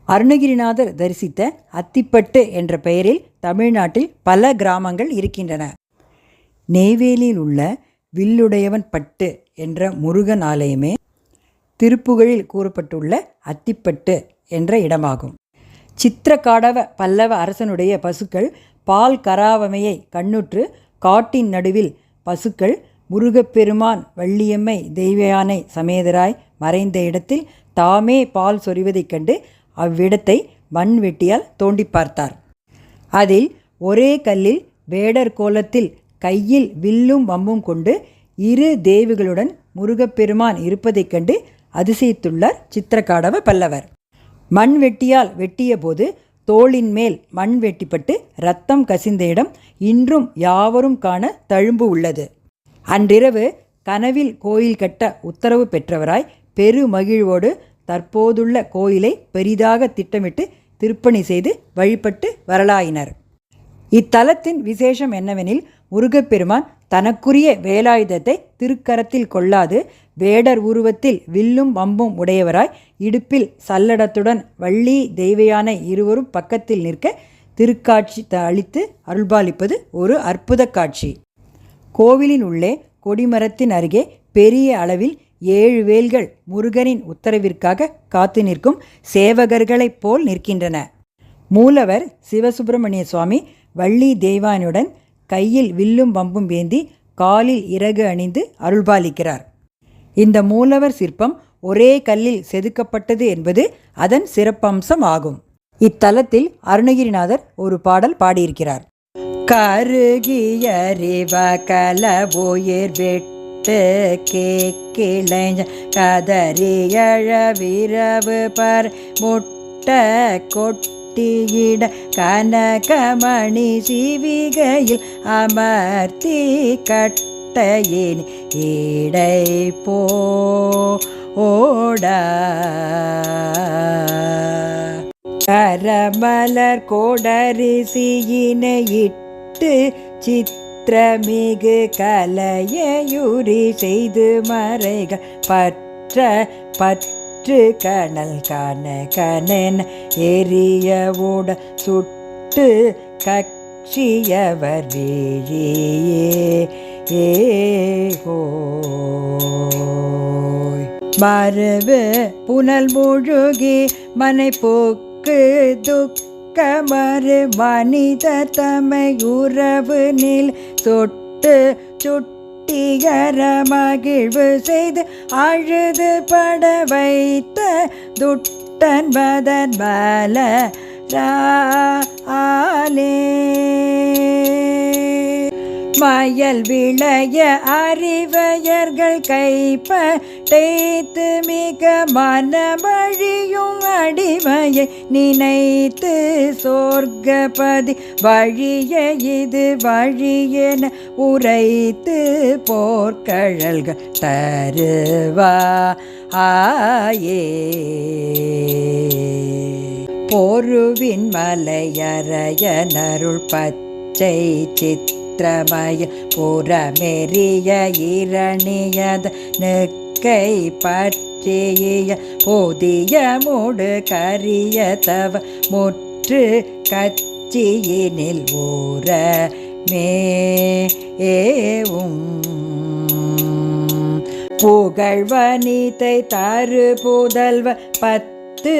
அருணகிரிநாதர் தரிசித்த அத்திப்பட்டு என்ற பெயரில் தமிழ்நாட்டில் பல கிராமங்கள் இருக்கின்றன. நெய்வேலியில் உள்ள வில்லுடையவன் பட்டு என்ற முருகன் ஆலயமே திருப்புகழில் கூறப்பட்டுள்ள அத்திப்பட்டு என்ற இடமாகும். சித்திரகாடவ பல்லவ அரசனுடைய பசுக்கள் பால் கராவமையை கண்ணுற்று காட்டின் நடுவில் பசுக்கள் முருகப்பெருமான் வள்ளியம்மை தெய்வயானை சமேதராய் மறைந்த இடத்தில் தாமே பால் சொரிவதைக் கண்டு அவ்விடத்தை மண் வெட்டியால் தோண்டி பார்த்தார். அதில் ஒரே கல்லில் வேடர் கோலத்தில் கையில் வில்லும் வம்பும் கொண்டு இரு தேவிகளுடன் முருகப்பெருமான் இருப்பதைக் கண்டு அதிசயித்துள்ளார் சித்திரகாடவ பல்லவர். மண் வெட்டியால் வெட்டிய போது தோளின் மேல் மண் வெட்டிப்பட்டு இரத்தம் கசிந்த இடம் இன்றும் யாவரும் காண தழும்பு உள்ளது. அன்றிரவு கனவில் கோயில் கட்ட உத்தரவு பெற்றவராய் பெரு மகிழ்வோடு தற்போதுள்ள கோயிலை பெரிதாக திட்டமிட்டு திருப்பணி செய்து வழிபட்டு வரலாயினர். இத்தலத்தின் விசேஷம் என்னவெனில், முருகப்பெருமான் தனக்குரிய வேலாயுதத்தை திருக்கரத்தில் கொள்ளாது வேடர் உருவத்தில் வில்லும் வம்பும் உடையவராய் இடுப்பில் சல்லடத்துடன் வள்ளி தெய்வயானை இருவரும் பக்கத்தில் நிற்க திருக்காட்சி அளித்து அருள்பாலிப்பது ஒரு அற்புத காட்சி. கோவிலின் உள்ளே கொடிமரத்தின் அருகே பெரிய அளவில் 7 வேல்கள் முருகனின் உத்தரவிற்காக காத்து நிற்கும் சேவகர்களைப் போல் நிற்கின்றன. மூலவர் சிவசுப்பிரமணிய சுவாமி வள்ளி தெய்வானுடன் கையில் வில்லும் வம்பும் ஏந்தி காலில் இறகு அணிந்து அருள்பாலிக்கிறார். இந்த மூலவர் சிற்பம் ஒரே கல்லில் செதுக்கப்பட்டது என்பது அதன் சிறப்பம்சம் ஆகும். இத்தலத்தில் அருணகிரிநாதர் ஒரு பாடல் பாடியிருக்கிறார். கருகியறிவ கலபோயிர் வெட்டு கேக்கிளைஞ கதறியழ விரவு பர் முட்ட கொட்டியிட கனகமணி சிவிகையில் அமர்த்தி கட்டையின் இடை போடா கரமலர் கோடரிசியினையிட்டு சித்திரமிகு கலையுரி செய்து மறைகள் பற்ற பற்று கணல் கனகனென எரியவுட சுட்டு கட்சியவர் வீழியே மரபு புனல் முழுகி மனை போக்கு துக்கமறு மனித தமை உறவு நில் சொட்டு சுட்டிகர மகிழ்வு செய்து அழுது பட வைத்த துட்டன் மதன் பல ராலே மயல் விளைய அறிவையர்கள் கைப்படைத்து மிக மனமழியும் அடிமையை நினைத்து சொர்க்கபதி வழிய இது வழியென உரைத்து போர்க்கழல்கள் தருவாயே பொருவின் மலையறையனருள் பச்சை சித்திரமய புறமெறிய இரணியத நெக்கை பற்றிய போதிய மூடு கரிய தவ முற்று கச்சியினில் ஊற மேவும் புகழ்வனிதை தரு புதல்வ 10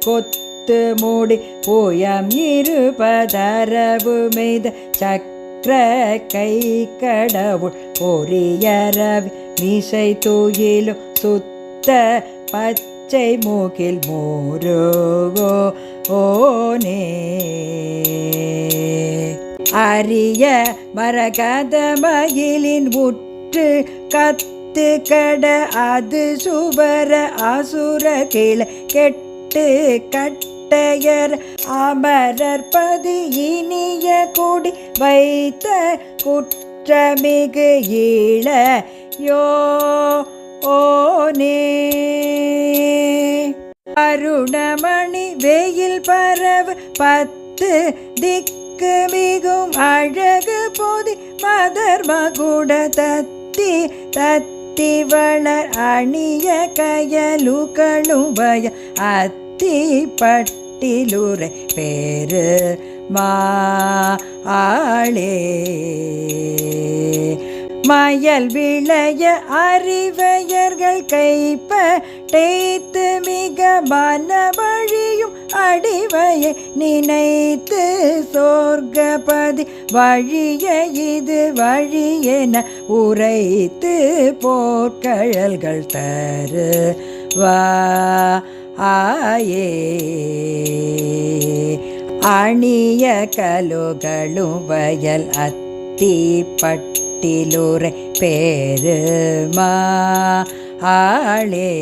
கொத்து மூடி போயம் இருபதரவு மெய்த சக்கர கை கடவுள் பொரியரவி மீசை தூயிலும் சுத்த பச்சை மூக்கில் மூருகோ ஓனே அரிய மரகத மயிலின் உற்று கத்து கட அது சுபர அசுர கிள கெட்டு கட்டையர் அமரற்பதி இனிய கூடி வைத்த குற்றமிகு ஈழ யோனே அருணமணி வெயில் பரவு 10 திக்கு மிகும் அழகு போதி மதர் மகுட தத்தி தத்தி வளர் அணிய கயலுகளும் பய அத்தி பட்ட பட்டிலுரை பேரு ஆளே. மயல் விளைய அறிவையர்கள் கைப்படைத்து மிக மனவழியும் அடிவையை நினைத்து சொர்க்கபதி வழிய இது வழியென உரைத்து போர்க்கழல்கள் தருவாயே. அணிய கலுகளும் வயல் அத்திப்பட்டிலுரை பேரு ஆளே.